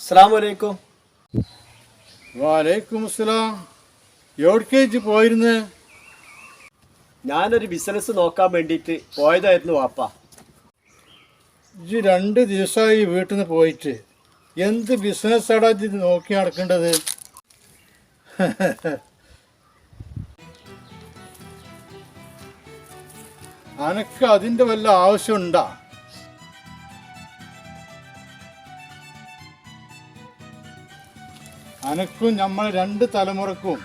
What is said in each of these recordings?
അസ്സലാമലൈക്കും. വാലൈക്കും അസ്സലാം. എവിടേക്ക് പോയിരുന്ന്? ഞാനൊരു ബിസിനസ് നോക്കാൻ വേണ്ടിയിട്ട് പോയതായിരുന്നു വാപ്പ. ഇജ്ജ് 2 ദിവസമായി വീട്ടിൽ നിന്ന് പോയിട്ട് എന്ത് ബിസിനസ്സാടാ ഇത് നോക്കി നടക്കേണ്ടത്? അനക്ക് അതിൻ്റെ വല്ല ആവശ്യമുണ്ടാ? അനക്കും നമ്മൾ 2 തലമുറക്കും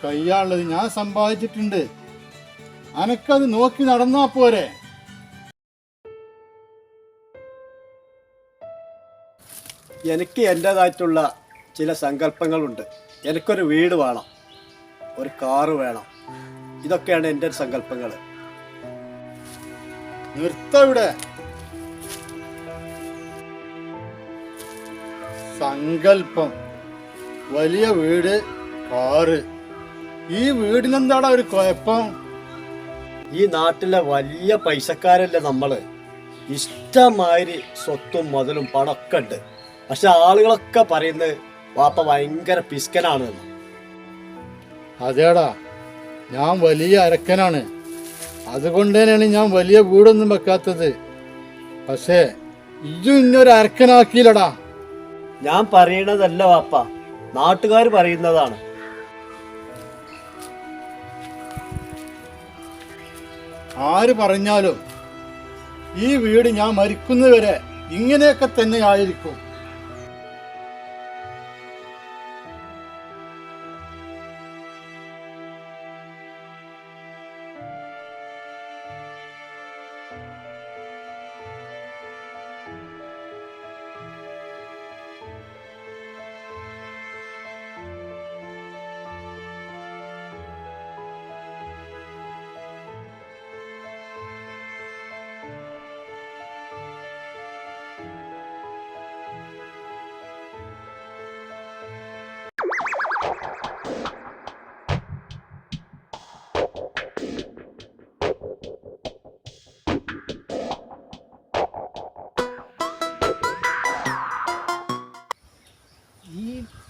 കയ്യാളുള്ളത് ഞാൻ സമ്പാദിച്ചിട്ടുണ്ട്. അനക്കത് നോക്കി നടന്നാ പോരെ? എനിക്ക് എൻ്റേതായിട്ടുള്ള ചില സങ്കല്പങ്ങളുണ്ട്. എനിക്കൊരു വീട് വേണം, ഒരു കാറ് വേണം. ഇതൊക്കെയാണ് എൻ്റെ സങ്കല്പങ്ങൾ. നിർത്തവിടെ. സങ്കല്പം, വലിയ വീട്, കാറ്. ഈ വീടിനെന്താടാ ഒരു കുഴപ്പം? ഈ നാട്ടിലെ വലിയ പൈസക്കാരല്ലേ നമ്മള്. ഇഷ്ടമാതിരി സ്വത്തും മുതലും പണമൊക്കെ ഉണ്ട്. പക്ഷെ ആളുകളൊക്കെ പറയുന്നത് വാപ്പ ഭയങ്കര പിസ്കനാണ്. അതേടാ, ഞാൻ വലിയ അരക്കനാണ്. അതുകൊണ്ട് തന്നെയാണ് ഞാൻ വലിയ വീടൊന്നും വെക്കാത്തത്. പക്ഷേ ഇജ്ജും ഇന്നൊരു അരക്കനാക്കിയില്ലടാ. ഞാൻ പറയണതല്ല വാപ്പ, നാട്ടുകാർ പറയുന്നതാണ്. ആര് പറഞ്ഞാലും ഈ വീട് ഞാൻ മരിക്കുന്നവരെ ഇങ്ങനെയൊക്കെ തന്നെ ആയിരിക്കും.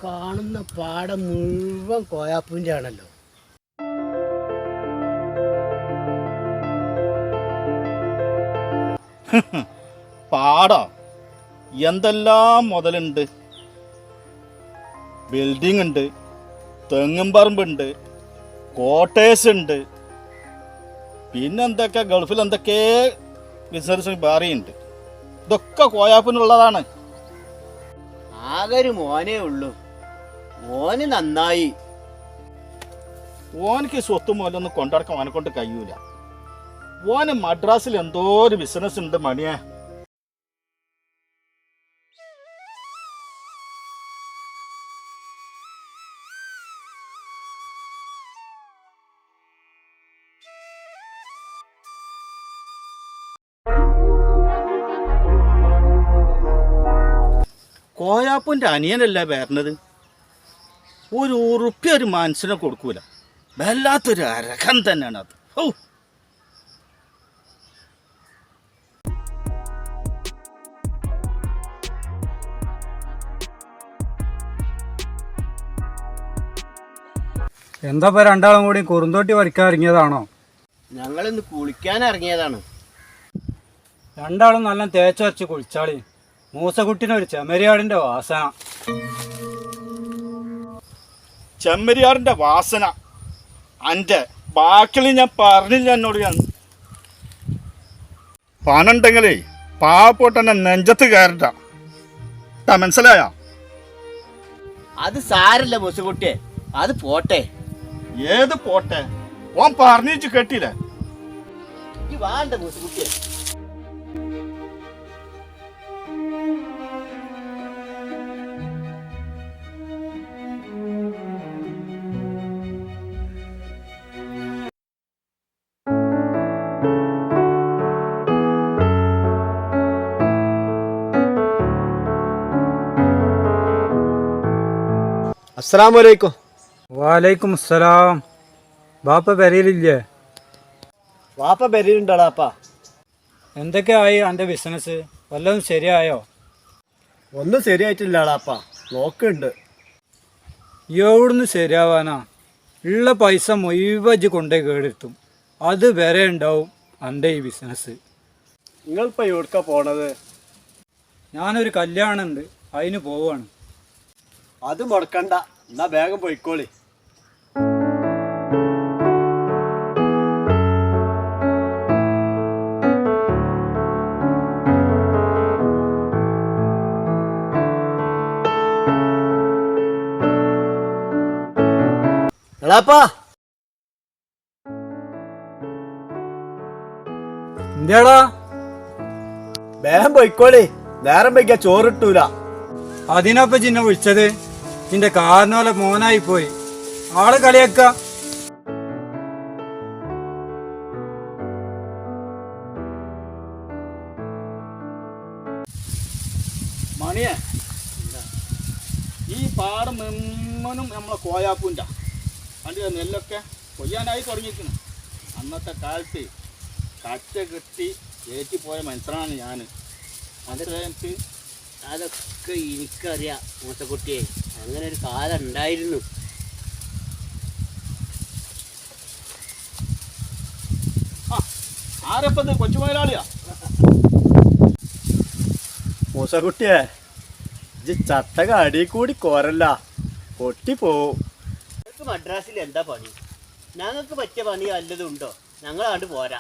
കാണുന്ന പാടം മുഴുവൻ കോയാപ്പൂൻ്റെ ആണല്ലോ. പാടം എന്തെല്ലാം മുതലുണ്ട്. ബിൽഡിംഗ് ഉണ്ട്, തെങ്ങും പറമ്പുണ്ട്, കോട്ടേഴ്സ് ഉണ്ട്, പിന്നെന്തൊക്കെ ഗൾഫിൽ എന്തൊക്കെ ബിസിനസ് വേറെയുണ്ട്. ഇതൊക്കെ കോയാപ്പിനുള്ളതാണ്. ആകെ ഒരു മോനേ ഉള്ളൂ. മോന് നന്നായി. ഓനക്ക് സ്വത്ത് മുതലൊന്നും കൊണ്ടിടക്കാൻ ഓനെ കൊണ്ട് കഴിയൂല. ഓന് മദ്രാസിൽ എന്തോ ഒരു ബിസിനസ് ഉണ്ട് മണിയെ. കോയാപ്പൂൻ്റെ അനിയനല്ല വരണത്. ഒരു ഉറുപ്പ്യ ഒരു മനസ്സിനെ കൊടുക്കൂല. വല്ലാത്തൊരു അരഖം തന്നെയാണ് അത്. ഓ, എന്താ ഇപ്പൊ രണ്ടാളും കൂടി കുറുന്തോട്ടി വരയ്ക്കാൻ ഇറങ്ങിയതാണോ? ഞങ്ങളിന്ന് കുളിക്കാൻ ഇറങ്ങിയതാണ്. രണ്ടാളും നല്ല തേച്ചരച്ച് കുളിച്ചാളി. മൂസക്കുട്ടിനൊരു ചെമ്മരിയാടിന്റെ വാസന. ചെമ്മരിയാടിന്റെ വാസന അൻ്റെ ബാക്കിൽ ഞാൻ പറഞ്ഞില്ല. എന്നോട് ഞാൻ പണുണ്ടെങ്കിലേ പാവപ്പെട്ടെന്നെ നെഞ്ചത്ത് കയറണ്ട. മനസ്സിലായ? അത് സാരല്ല മൂസക്കുട്ടിയെ, അത് പോട്ടെ. ഏത് പോട്ടെ? ഓൻ പറഞ്ഞു കേട്ടില്ലേ? ഈ വേണ്ട മൂസക്കുട്ടിയെ. അസ്സലാമലൈക്കും. വാലൈക്കും അസ്സലാം. ബാപ്പ പെരയിലില്ലേ? വാപ്പ പെരയിലുണ്ടാടാപ്പാ. എന്തൊക്കെയായി എൻ്റെ ബിസിനസ്? വല്ലതും ശരിയായോ? ഒന്നും ശരിയായിട്ടില്ല എളാപ്പ, നോക്കുന്നുണ്ട്. എവിടുന്ന് ശരിയാവാനാ? ഉള്ള പൈസ മുഴുവൻ കൊണ്ടേ കേടെത്തും. അത് വരെ ഉണ്ടാവും എൻ്റെ ഈ ബിസിനസ്. നിങ്ങളിപ്പോൾ എവിടേക്കാ പോണത്? ഞാനൊരു കല്യാണമുണ്ട്, അതിന് പോവാണ്. അത് മുടക്കണ്ട, എന്നാ വേഗം പോയിക്കോളി. എളാപ്പാ, എന്തേടാ? വേഗം പോയിക്കോളി, നേരം വൈകിയാ ചോറിട്ടൂല. അതിനപ്പ ചിന്നെ വിളിച്ചത്? ചിന്റെ കാരണോലെ മോനായി പോയി, ആള് കളിയാക്ക. മണിയെ, ഈ പാടം മെമ്മനും നമ്മളെ കോയാപ്പൂൻ്റെ അതിൻ്റെ നെല്ലൊക്കെ കൊയ്യാനായി തുടങ്ങിയിരിക്കുന്നു. അന്നത്തെ കാലത്ത് കച്ച കെട്ടി ഏറ്റിപ്പോയ മനുഷ്യനാണ് ഞാൻ. അതൊക്കെ അതൊക്കെ എനിക്കറിയാം മൂസക്കുട്ടിയെ, അങ്ങനെ ഒരു കാലം ഉണ്ടായിരുന്നു. ആരപ്പത് കൊച്ചു മുതലാളിയാ? മൂസക്കുട്ടിയെ, ഇജ്ജ് ചട്ടക അടി കൂടി കോരല്ല, പൊട്ടിപ്പോവും. ഞങ്ങൾക്ക് മദ്രാസിൽ എന്താ പണി? ഞങ്ങൾക്ക് പറ്റിയ പണി വല്ലതും ഉണ്ടോ? ഞങ്ങളാണ്ട് പോരാ.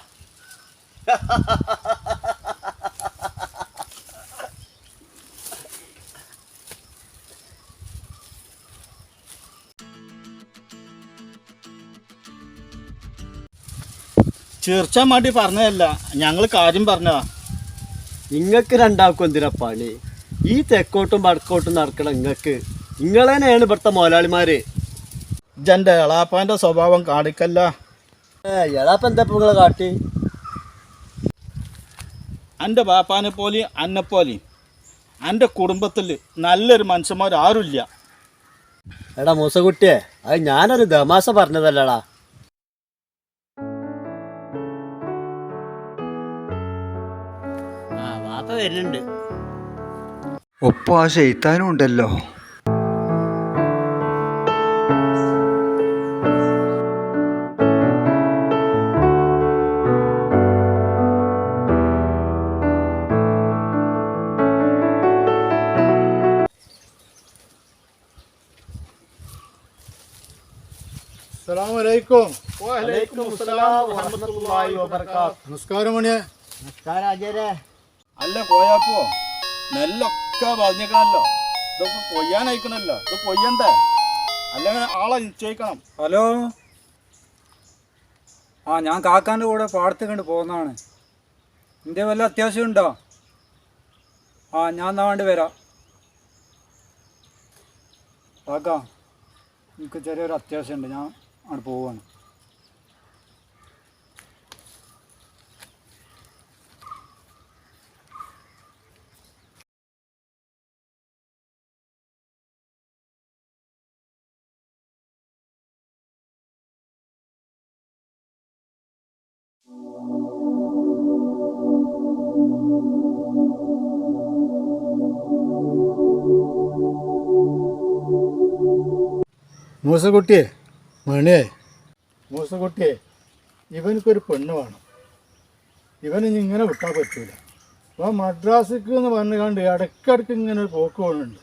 ചീർച്ചാൻ വേണ്ടി പറഞ്ഞതല്ല, ഞങ്ങൾ കാര്യം പറഞ്ഞതാ. നിങ്ങൾക്ക് രണ്ടാൾക്കും എന്തിനാ പണി? ഈ തെക്കോട്ടും വടക്കോട്ടും നടക്കണം നിങ്ങൾക്ക്. നിങ്ങളെന്നെയാണ് ഇവിടുത്തെ മുതലാളിമാര്. ഇജൻ്റെ എളാപ്പാൻ്റെ സ്വഭാവം കാണിക്കല്ല. എളാപ്പ എന്താ ഇപ്പൊ നിങ്ങളെ കാട്ടി? എൻ്റെ ബാപ്പാനെ പോലെയും അന്നെപ്പോലെയും എൻ്റെ കുടുംബത്തിൽ നല്ലൊരു മനുഷ്യന്മാർ ആരുമില്ല. എടാ മൂസക്കുട്ടിയെ, അത് ഞാനൊരു തമാശ പറഞ്ഞതല്ലടാ. ആ വാപ്പ വരുന്നുണ്ട്. ഒപ്പം ആ ശൈത്താനും ഉണ്ടല്ലോ. അസ്സലാമലൈക്കും. നമസ്കാരം മണിയെ. അല്ല കോയാപ്പോ, നെല്ലൊക്കെ പറഞ്ഞേക്കണല്ലോ, ഇതൊക്കെ കൊയ്യാനയക്കണല്ലോ, ഇത് കൊയ്യണ്ടേ? അല്ലെങ്കിൽ ആളെ നിശ്ചയിക്കണം. ഹലോ, ഞാൻ കാക്കാൻ്റെ കൂടെ പാടത്ത് കണ്ട് പോകുന്നതാണ്. എൻ്റെ വല്ല അത്യാവശ്യം ഉണ്ടോ? ഞാൻ എന്നാ വേണ്ടി വരാം. കാക്ക, എനിക്ക് ചെറിയൊരു അത്യാവശ്യമുണ്ട്, ഞാൻ അവിടെ പോവാണ്. മൂസക്കുട്ടിയെ, മണിയെ, മൂസക്കുട്ടിയെ, ഇവനക്കൊരു പെണ്ണ് വേണം. ഇവന് ഇനി ഇങ്ങനെ വിട്ടാൽ പറ്റൂല. അപ്പോൾ മദ്രാസിക്ക് എന്ന് പറഞ്ഞു കണ്ട് ഇടയ്ക്കിടയ്ക്ക് ഇങ്ങനെ ഒരു പോക്ക് പോകുന്നുണ്ട്.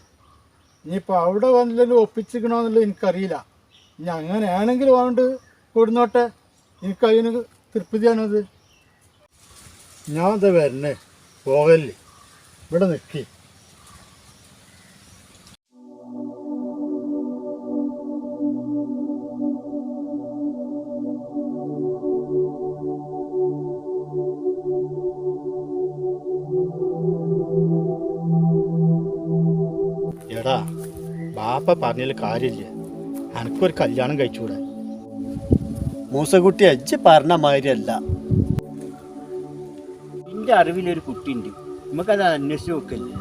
ഇനിയിപ്പോൾ അവിടെ വന്നില്ലെങ്കിലും ഒപ്പിച്ചിക്കണമെന്നുള്ളത് എനിക്കറിയില്ല. ഇനി അങ്ങനെയാണെങ്കിൽ വേണ്ട കൊടുന്നോട്ടെ, എനിക്കതിന് തൃപ്തിയാണത്. ഞാൻ എന്താ വരണേ, പോകല്ലേ, ഇവിടെ നിൽക്കി. എടാ, ബാപ്പ പറഞ്ഞതിൽ കാര്യമില്ല, എനിക്കൊരു കല്യാണം കഴിച്ചുകൂടെ? മൂസക്കുട്ടി, അജ്ജ് പറഞ്ഞ മാതിരിയല്ല. എൻ്റെ അറിവിലൊരു കുട്ടിയുണ്ട്, നമുക്കത് അന്വേഷിച്ച് നോക്കല്ലേ?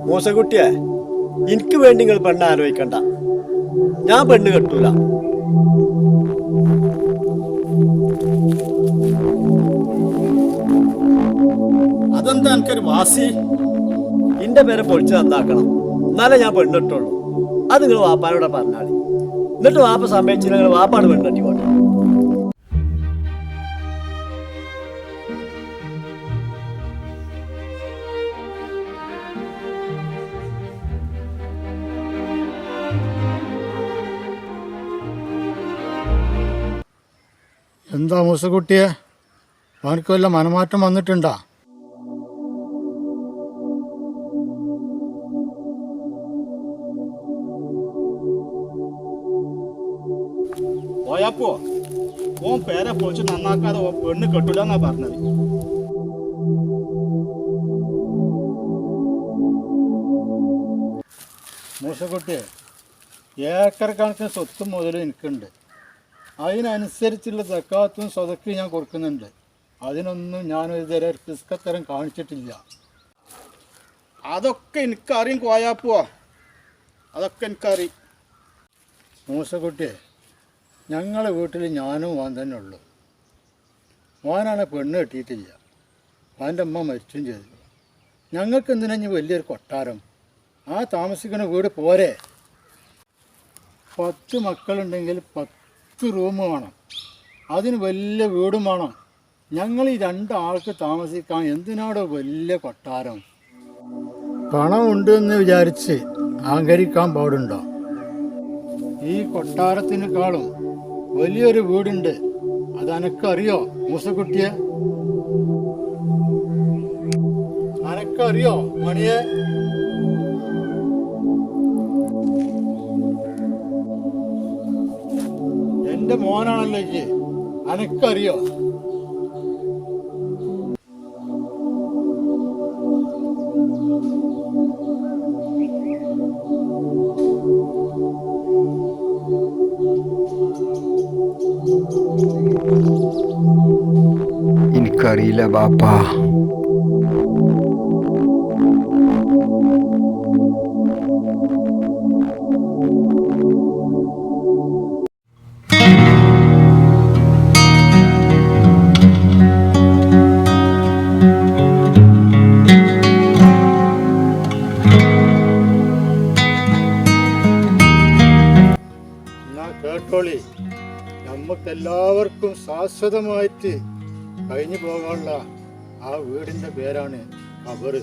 മൂസക്കുട്ടിയെ, എനിക്ക് വേണ്ടി നിങ്ങൾ പെണ്ണ ആലോചിക്കണ്ട. ഞാൻ പെണ്ണ് കെട്ടൂല. അതെന്താ എനിക്കൊരു വാസി? ഇന്റെ പേരെ പൊളിച്ച് നന്നാക്കണം, എന്നാലേ ഞാൻ പെണ്ണിട്ടുള്ളൂ. അത് നിങ്ങൾ വാപ്പാനോടെ പറഞ്ഞാൽ എന്നിട്ട് വാപ്പ സമ്മതിച്ചില്ല, നിങ്ങൾ വാപ്പാണ് പെണ്ണെട്ടി പോട്ടെ. എന്താ മൂസക്കുട്ടിയെ, അവനക്ക് വല്ല മനമാറ്റം വന്നിട്ടുണ്ടാ? പോയാപ്പോ ഓൻ പേരെ പൊളിച്ച് നന്നാക്കാതെ ഓൻ പെണ്ണ് കെട്ടില്ല എന്നാ പറഞ്ഞത്. മൂസക്കുട്ടിയെ, ഏക്കർ കണക്കിന് സ്വത്തും മുതലും എനിക്കുണ്ട്. അതിനനുസരിച്ചുള്ള സക്കാത്തും സ്വതക്കും ഞാൻ കൊടുക്കുന്നുണ്ട്. അതിനൊന്നും ഞാനൊരു പിസ്കത്തരം കാണിച്ചിട്ടില്ല. അതൊക്കെ എനിക്കറിയും കോയാപ്പോ, അതൊക്കെ എനിക്കറിയും. മൂസക്കുട്ടിയെ, ഞങ്ങളെ വീട്ടിൽ ഞാനും ഓൻ തന്നെ ഉള്ളു. ഓനാണ് പെണ്ണ് കെട്ടിയിട്ടില്ല. അവൻ്റെ അമ്മ മരിച്ചും ചെയ്തു. ഞങ്ങൾക്ക് എന്തിനാ ഇനി വലിയൊരു കൊട്ടാരം? ആ താമസിക്കുന്ന വീട് പോരെ? 10 മക്കളുണ്ടെങ്കിൽ 10 റൂം വേണം. അതിന് വലിയ വീടും വേണം. ഞങ്ങൾ ഈ 2 ആൾക്ക് താമസിക്കാൻ എന്തിനാടോ വലിയ കൊട്ടാരം? പണം ഉണ്ടെന്ന് വിചാരിച്ച് അഹങ്കരിക്കാൻ പാടുണ്ടോ? ഈ കൊട്ടാരത്തിനേക്കാളും വലിയൊരു വീടുണ്ട്. അതെനക്കറിയോ മൂസക്കുട്ടിയെ? അനക്കറിയോ മണിയെ? എന്റെ മോനാണല്ലോ ഈ, അനക്കറിയോ? എനിക്കറിയില്ല ബാപ്പാ. കേട്ടോളി, നമുക്കെല്ലാവർക്കും ശാശ്വതമായിട്ട് കഴിഞ്ഞു പോകാനുള്ള ആ വീടിൻ്റെ പേരാണ് ഖബറ്.